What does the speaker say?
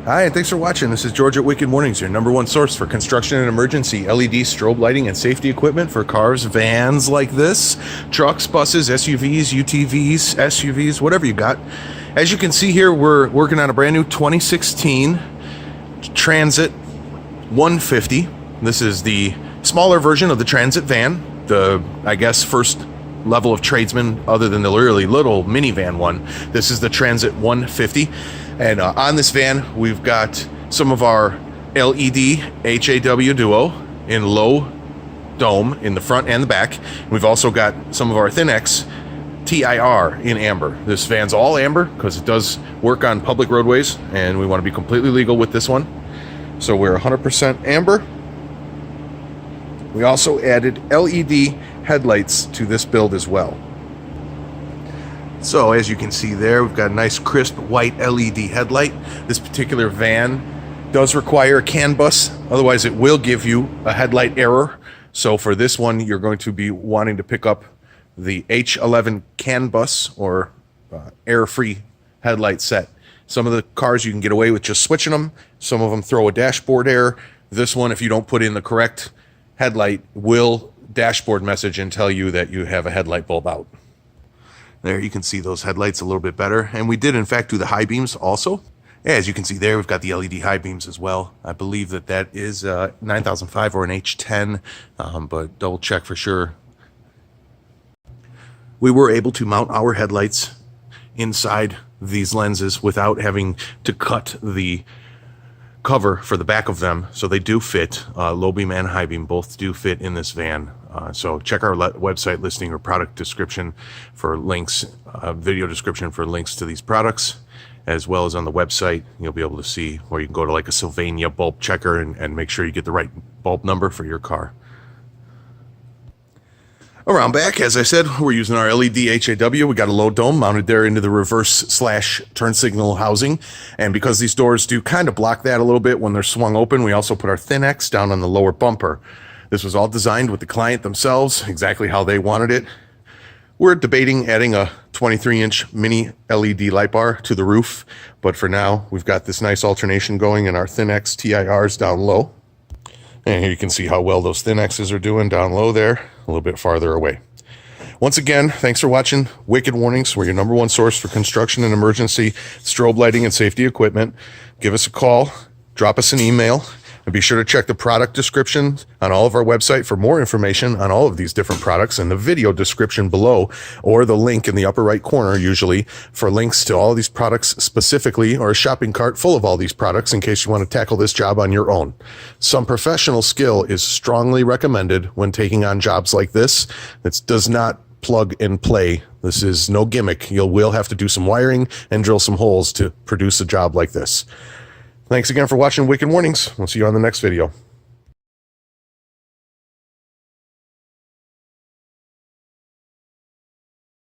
Hi, and thanks for watching. This is George at Wicked Mornings, your #1 source for construction and emergency LED strobe lighting and safety equipment for cars, vans like this, trucks, buses, SUVs, UTVs, SUVs, whatever you got. As you can see here, we're working on a brand new 2016 Transit 150. This is the smaller version of the Transit van, the, I guess, first level of tradesman other than the really little minivan one. This is the Transit 150. And on this van, we've got some of our LED HAW Duo in low dome in the front and the back. We've also got some of our Thin-X TIR in amber. This van's all amber because it does work on public roadways, and we want to be completely legal with this one. So we're 100% amber. We also added LED headlights to this build as well. So as you can see there, we've got a nice crisp white LED headlight. This particular van does require a CAN bus, otherwise it will give you a headlight error. So for this one, you're going to be wanting to pick up the H11 CAN bus or error-free headlight set. Some of the cars you can get away with just switching them. Some of them throw a dashboard error. This one, if you don't put in the correct headlight, will dashboard message and tell you that you have a headlight bulb out. There you can see those headlights a little bit better. And we did in fact do the high beams also. As you can see there, we've got the LED high beams as well. I believe that that is 9005 or an H10, but double check for sure. We were able to mount our headlights inside these lenses without having to cut the cover for the back of them, so they do fit. Low beam and high beam both do fit in this van. So check our website listing or product description for links, video description for links to these products, as well as on the website you'll be able to see where you can go to like a Sylvania bulb checker and make sure you get the right bulb number for your car. Around back, as I said, we're using our LED HAW. We got a low dome mounted there into the reverse/turn signal housing. And because these doors do kind of block that a little bit when they're swung open, we also put our Thin-X down on the lower bumper. This was all designed with the client themselves, exactly how they wanted it. We're debating adding a 23-inch mini LED light bar to the roof, but for now, we've got this nice alternation going in our Thin-X TIRs down low. And here you can see how well those Thin-X's are doing down low there, a little bit farther away. Once again, thanks for watching Wicked Warnings. We're your #1 source for construction and emergency strobe lighting and safety equipment. Give us a call, drop us an email, and be sure to check the product description on all of our website for more information on all of these different products, and the video description below, or the link in the upper right corner usually for links to all of these products specifically, or a shopping cart full of all these products in case you want to tackle this job on your own. Some professional skill is strongly recommended when taking on jobs like this. It does not plug and play. This is no gimmick. You will have to do some wiring and drill some holes to produce a job like this. Thanks again for watching Wicked Warnings. We'll see you on the next video.